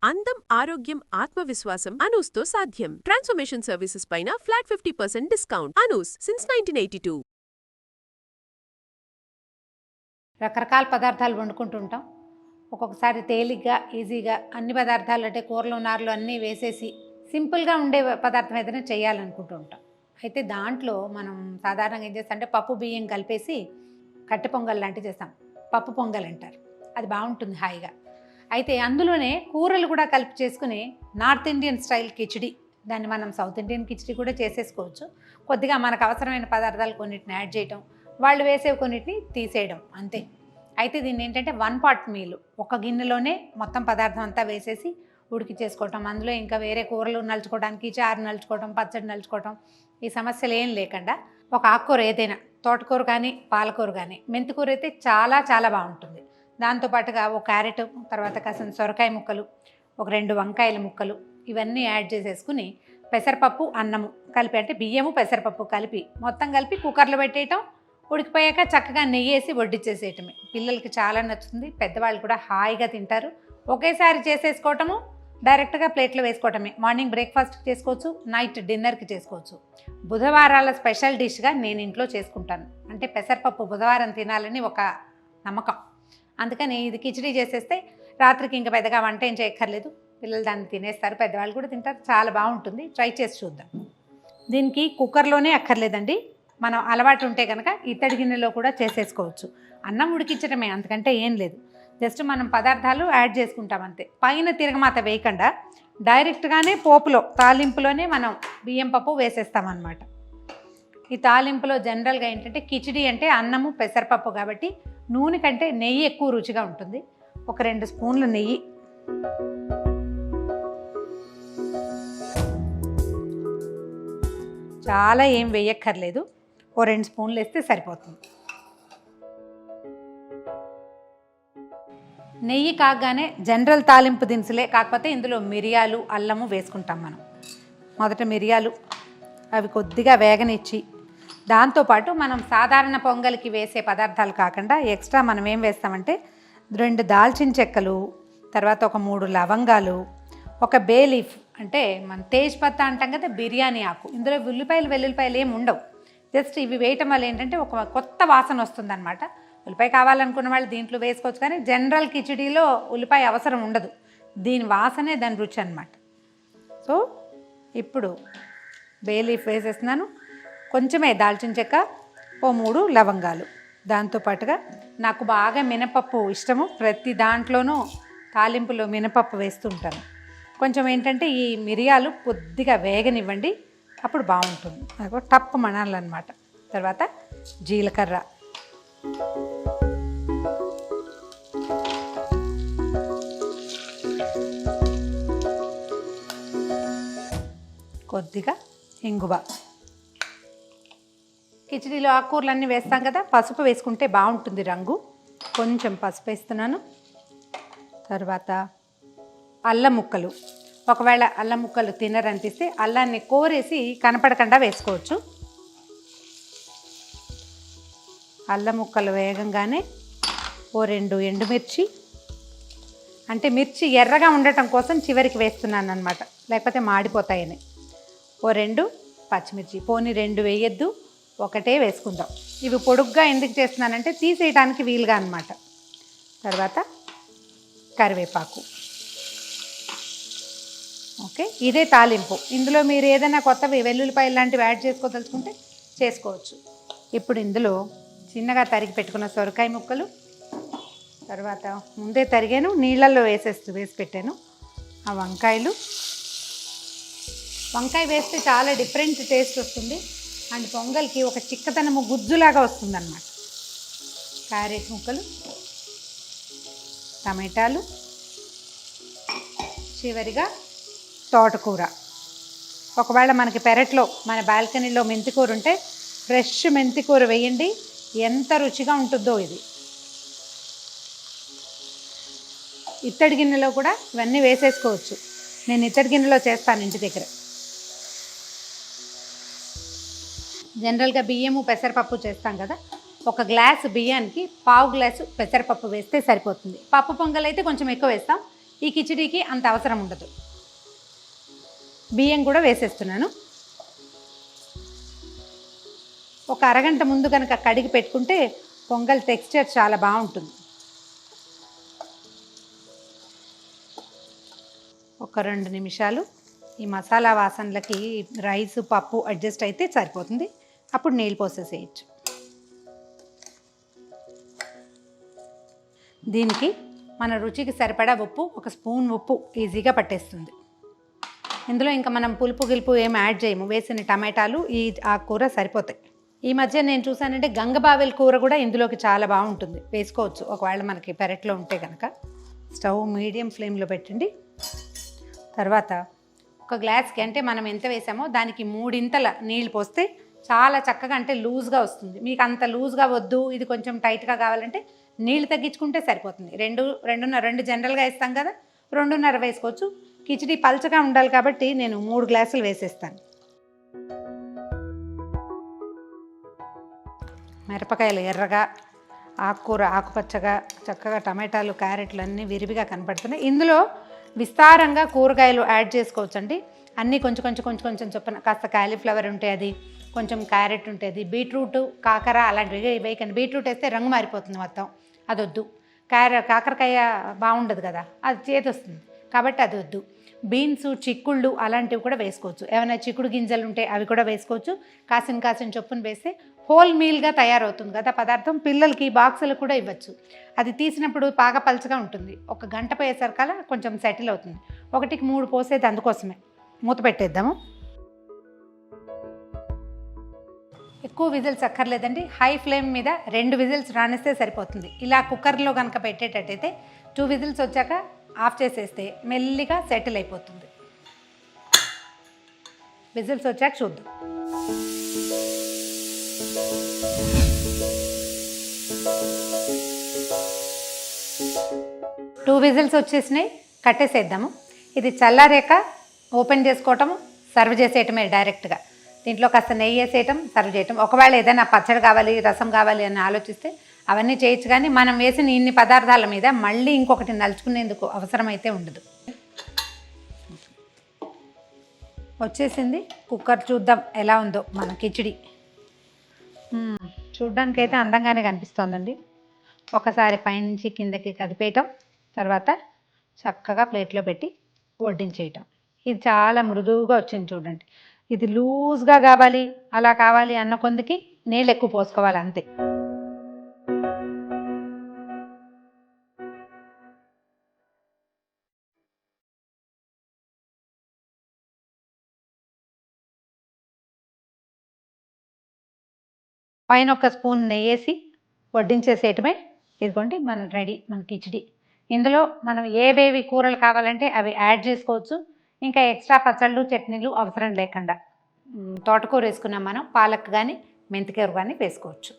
అందం, ఆరోగ్యం, ఆత్మవిశ్వాసం అనూస్తో సాధ్యం. ట్రాన్స్ఫర్మేషన్ సర్వీసెస్ పైన ఫ్లాట్ 50% డిస్కౌంట్. అనూస్ సిన్స్ 1982. రకరకాల పదార్థాలు వండుకుంటుంటాం. ఒక్కొక్కసారి తేలిగ్గా ఈజీగా అన్ని పదార్థాలు అంటే కూరలు నార్లు అన్నీ వేసేసి సింపుల్గా ఉండే పదార్థం ఏదైనా చేయాలనుకుంటూ ఉంటాం. అయితే దాంట్లో మనం సాధారణంగా ఏం చేస్తాం అంటే పప్పు బియ్యం కలిపేసి కట్టె పొంగల్ లాంటివి చేస్తాం. పప్పు పొంగల్ అంటారు. అది బాగుంటుంది హాయిగా. అయితే అందులోనే కూరలు కూడా కలిపి చేసుకుని నార్త్ ఇండియన్ స్టైల్ కిచిడి, దాన్ని మనం సౌత్ ఇండియన్ కిచిడి కూడా చేసేసుకోవచ్చు. కొద్దిగా మనకు అవసరమైన పదార్థాలు కొన్నిటిని యాడ్ చేయడం, వాళ్ళు వేసేవి కొన్నిటిని తీసేయడం అంతే. అయితే దీన్ని ఏంటంటే 1 pot మీల్, ఒక గిన్నెలోనే మొత్తం పదార్థం అంతా వేసేసి ఉడికి చేసుకోవటం. అందులో ఇంకా వేరే కూరలు నలుచుకోవడానికి, చారు నలుచుకోవటం, పచ్చడి నలుచుకోవటం, ఈ సమస్యలు ఏం లేకుండా ఒక ఆకుకూర ఏదైనా, తోటకూర కానీ పాలకూర కానీ, మెంతికూర అయితే చాలా చాలా బాగుంటుంది. దాంతోపాటుగా ఒక క్యారెట్, తర్వాత కాసిన సొరకాయ ముక్కలు, ఒక 2 వంకాయల ముక్కలు, ఇవన్నీ యాడ్ చేసేసుకుని పెసరపప్పు అన్నము కలిపి, అంటే బియ్యము పెసరపప్పు కలిపి మొత్తం కలిపి కుక్కర్లో పెట్టేయటం. ఉడికిపోయాక చక్కగా నెయ్యి వేసి వడ్డిచ్చేసేయటమే. పిల్లలకి చాలా నచ్చుతుంది, పెద్దవాళ్ళు కూడా హాయిగా తింటారు. ఒకేసారి చేసేసుకోవటము, డైరెక్ట్గా ప్లేట్లో వేసుకోవటమే. మార్నింగ్ బ్రేక్ఫాస్ట్కి చేసుకోవచ్చు, నైట్ డిన్నర్కి చేసుకోవచ్చు. బుధవారాల స్పెషల్ డిష్గా నేను ఇంట్లో చేసుకుంటాను. అంటే పెసరపప్పు బుధవారం తినాలని ఒక నమ్మకం. అందుకని ఇది కిచిడి చేసేస్తే రాత్రికి ఇంకా పెద్దగా వంట ఏం చేయక్కర్లేదు. పిల్లలు దాన్ని తినేస్తారు, పెద్దవాళ్ళు కూడా తింటారు. చాలా బాగుంటుంది, ట్రై చేసి చూద్దాం. దీనికి కుక్కర్లోనే అక్కర్లేదండి, మనం అలవాటు ఉంటే కనుక ఇత్తడి గిన్నెలో కూడా చేసేసుకోవచ్చు. అన్నం ఉడికించడమే, అంతకంటే ఏం లేదు. జస్ట్ మనం పదార్థాలు యాడ్ చేసుకుంటాం అంతే. పైన తిరగమాత వేయకుండా డైరెక్ట్గానే పోపులో, తాలింపులోనే మనం బియ్యం పప్పు వేసేస్తామన్నమాట. ఈ తాలింపులో జనరల్గా ఏంటంటే కిచిడి అంటే అన్నము పెసరపప్పు కాబట్టి నూనె కంటే నెయ్యి ఎక్కువ రుచిగా ఉంటుంది. ఒక 2 స్పూన్లు నెయ్యి, చాలా ఏం వేయక్కర్లేదు, ఓ 2 స్పూన్లు వేస్తే సరిపోతుంది. నెయ్యి కాగానే జనరల్ తాలింపు దినుసులే, కాకపోతే ఇందులో మిరియాలు, అల్లము వేసుకుంటాం మనం. మొదట మిరియాలు అవి కొద్దిగా వేగనిచ్చి, దాంతోపాటు మనం సాధారణ పొంగల్కి వేసే పదార్థాలు కాకుండా ఎక్స్ట్రా మనం ఏం వేస్తామంటే 2 దాల్చిన చెక్కలు, తర్వాత ఒక 3 లవంగాలు, ఒక బే లీఫ్, అంటే మన తేజ్ పత్తా అంటాం కదా, బిర్యానీ ఆకు. ఇందులో ఉల్లిపాయలు వెల్లుల్లిపాయలు ఏమి ఉండవు. జస్ట్ ఇవి వేయటం వల్ల ఏంటంటే ఒక కొత్త వాసన వస్తుందన్నమాట. ఉల్లిపాయ కావాలనుకున్న వాళ్ళు దీంట్లో వేసుకోవచ్చు, కానీ జనరల్ కిచిడీలో ఉల్లిపాయ అవసరం ఉండదు. దీని వాసనే దాని రుచి అన్నమాట. సో ఇప్పుడు బే లీఫ్ వేసేస్తున్నాను, కొంచెమే దాల్చిన చెక్క, ఓ 3 లవంగాలు. దాంతోపాటుగా నాకు బాగా మినపప్పు ఇష్టము, ప్రతి దాంట్లోనూ తాలింపులో మినపప్పు వేస్తుంటాను. కొంచెం ఏంటంటే ఈ మిరియాలు కొద్దిగా వేగనివ్వండి, అప్పుడు బాగుంటుంది. నాకు టప్పు మనాలన్నమాట. తర్వాత జీలకర్ర, కొద్దిగా ఇంగువ. కిచిడీలో ఆకుకూరలన్నీ వేస్తాం కదా, పసుపు వేసుకుంటే బాగుంటుంది రంగు. కొంచెం పసుపు వేస్తున్నాను. తర్వాత అల్లం ముక్కలు, ఒకవేళ అల్లం ముక్కలు తినరనిపిస్తే అల్లాన్ని కోరేసి కనపడకుండా వేసుకోవచ్చు. అల్లం ముక్కలు వేగంగానే ఓ 2 ఎండుమిర్చి, అంటే మిర్చి ఎర్రగా ఉండటం కోసం చివరికి వేస్తున్నాను అన్నమాట, లేకపోతే మాడిపోతాయని. ఓ 2 పచ్చిమిర్చి, పోనీ 2 వేయొద్దు, ఒకటే వేసుకుందాం. ఇవి పొడుగ్గా ఎందుకు చేస్తున్నానంటే తీసేయడానికి వీలుగా అన్నమాట. తర్వాత కరివేపాకు. ఓకే, ఇదే తాలింపు. ఇందులో మీరు ఏదైనా కొత్తవి వెల్లుల్లిపాయలు లాంటివి యాడ్ చేసుకోదలుచుకుంటే చేసుకోవచ్చు. ఇప్పుడు ఇందులో చిన్నగా తరిగి పెట్టుకున్న సొరకాయ ముక్కలు, తర్వాత ముందే తరిగాను, నీళ్ళల్లో వేసి పెట్టాను ఆ వంకాయలు. వంకాయ వేస్తే చాలా డిఫరెంట్ టేస్ట్ వస్తుంది, అండ్ పొంగల్కి ఒక చిక్కదనము గుజ్జులాగా వస్తుందన్నమాట. క్యారెట్ ముక్కలు, టమాటాలు, చివరిగా తోటకూర. ఒకవేళ మనకి పెరట్లో, మన బాల్కనీలో మెంతికూర ఉంటే ఫ్రెష్ మెంతికూర వేయండి, ఎంత రుచిగా ఉంటుందో ఇది. ఇత్తడి గిన్నెలో కూడా ఇవన్నీ వేసేసుకోవచ్చు. నేను ఇత్తడి గిన్నెలో చేస్తాను ఇంటి దగ్గర. జనరల్గా బియ్యము పెసరపప్పు చేస్తాం కదా, ఒక గ్లాసు బియ్యానికి 1/2 గ్లాసు పెసరపప్పు వేస్తే సరిపోతుంది. పప్పు పొంగల్ అయితే కొంచెం ఎక్కువ వేస్తాం, ఈ కిచిడీకి అంత అవసరం ఉండదు. బియ్యం కూడా వేసేస్తున్నాను. ఒక అరగంట ముందు కనుక కడిగి పెట్టుకుంటే పొంగల్ టెక్స్చర్ చాలా బాగుంటుంది. ఒక 2 నిమిషాలు ఈ మసాలా వాసనలకి రైస్ పప్పు అడ్జస్ట్ అయితే సరిపోతుంది. అప్పుడు నీళ్ళు పోసేసేయచ్చు. దీనికి మన రుచికి సరిపడా ఉప్పు, ఒక స్పూన్ ఉప్పు ఈజీగా పట్టేస్తుంది. ఇందులో ఇంకా మనం పులుపు గిలుపు ఏం యాడ్ చేయము. వేసిన టమాటాలు ఈ ఆకుకూర సరిపోతాయి. ఈ మధ్య నేను చూసానంటే గంగబావెల కూర కూడా ఇందులోకి చాలా బాగుంటుంది, వేసుకోవచ్చు ఒకవేళ మనకి పెరట్లో ఉంటే కనుక. స్టవ్ మీడియం ఫ్లేమ్లో పెట్టండి. తర్వాత ఒక గ్లాస్కి అంటే మనం ఎంత వేసామో దానికి 3 నీళ్ళు పోస్తే చాలా చక్కగా అంటే లూజ్గా వస్తుంది. మీకు అంత లూజ్గా వద్దు, ఇది కొంచెం టైట్గా కావాలంటే నీళ్ళు తగ్గించుకుంటే సరిపోతుంది. 2 జనరల్గా వేస్తాం కదా, 2.5 వేసుకోవచ్చు. కిచిడి పల్చగా ఉండాలి కాబట్టి నేను 3 గ్లాసులు వేసేస్తాను. మిరపకాయలు ఎర్రగా, ఆకుకూర ఆకుపచ్చగా, చక్కగా టమాటాలు క్యారెట్లు అన్నీ విరివిగా కనపడుతున్నాయి. ఇందులో విస్తారంగా కూరగాయలు యాడ్ చేసుకోవచ్చండి. అన్నీ కొంచెం చొప్పున. కాస్త కాలీఫ్లవర్ ఉంటే అది, కొంచెం క్యారెట్ ఉంటుంది, బీట్రూట్, కాకర అలాంటివి వేయకండి. బీట్రూట్ వేస్తే రంగు మారిపోతుంది మొత్తం, అదొద్దు. కాకరకాయ బాగుండదు కదా, అది చేతి వస్తుంది కాబట్టి అది వద్దు. బీన్స్, చిక్కుళ్ళు అలాంటివి కూడా వేసుకోవచ్చు. ఏమైనా చిక్కుడు గింజలు ఉంటే అవి కూడా వేసుకోవచ్చు. కాసిన చొప్పున వేస్తే హోల్ మీల్గా తయారవుతుంది కదా పదార్థం. పిల్లలకి బాక్సులు కూడా ఇవ్వచ్చు. అది తీసినప్పుడు బాగా పలచగా ఉంటుంది. 1 గంట పోయేసరికల్లా కొంచెం సెటిల్ అవుతుంది. 1కి 3 పోసేది అందుకోసమే. మూత పెట్టేద్దాము. ఎక్కువ విజిల్స్ అక్కర్లేదండి. హై ఫ్లేమ్ మీద 2 విజిల్స్ రానిస్తే సరిపోతుంది. ఇలా కుక్కర్లో కనుక పెట్టేటట్టయితే 2 విజిల్స్ వచ్చాక ఆఫ్ చేసేస్తే మెల్లిగా సెటిల్ అయిపోతుంది. విజిల్స్ వచ్చాక చూద్దాం. టూ విజిల్స్ వచ్చేసినాయి, కట్టేసేద్దాము. ఇది చల్లారాక ఓపెన్ చేసుకోవటం, సర్వ్ చేసేయటమే డైరెక్ట్గా. దీంట్లో కాస్త నెయ్యి వేసేయటం, సర్వ్ చేయటం. ఒకవేళ ఏదైనా పచ్చడి కావాలి, రసం కావాలి అని ఆలోచిస్తే అవన్నీ చేయొచ్చు. కానీ మనం వేసిన ఇన్ని పదార్థాల మీద మళ్ళీ ఇంకొకటి నలుచుకునేందుకు అవసరమైతే ఉండదు. వచ్చేసింది. కుక్కర్ చూద్దాం ఎలా ఉందో మన కిచిడి. చూడ్డానికైతే అందంగానే కనిపిస్తోందండి. ఒకసారి పైనుంచి కిందకి కదిపేయటం, తర్వాత చక్కగా ప్లేట్లో పెట్టి వడ్డించేయటం. ఇది చాలా మృదువుగా వచ్చింది చూడండి. ఇది లూజ్గా కావాలి, అలా కావాలి అన్న కొందికి నీళ్ళు ఎక్కువ పోసుకోవాలి అంతే. పైన 1 స్పూన్ నెయ్యి వేసి వడ్డించేసేయటమే. ఇదిగోండి మన కిచిడి. ఇందులో మనం ఏవేవి కూరలు కావాలంటే అవి యాడ్ చేసుకోవచ్చు. ఇంకా ఎక్స్ట్రా పచ్చళ్ళు, చట్నీలు అవసరం లేకుండా. తోటకూర వేసుకున్నాం మనం, పాలక్ కానీ మెంతికూర కానీ వేసుకోవచ్చు.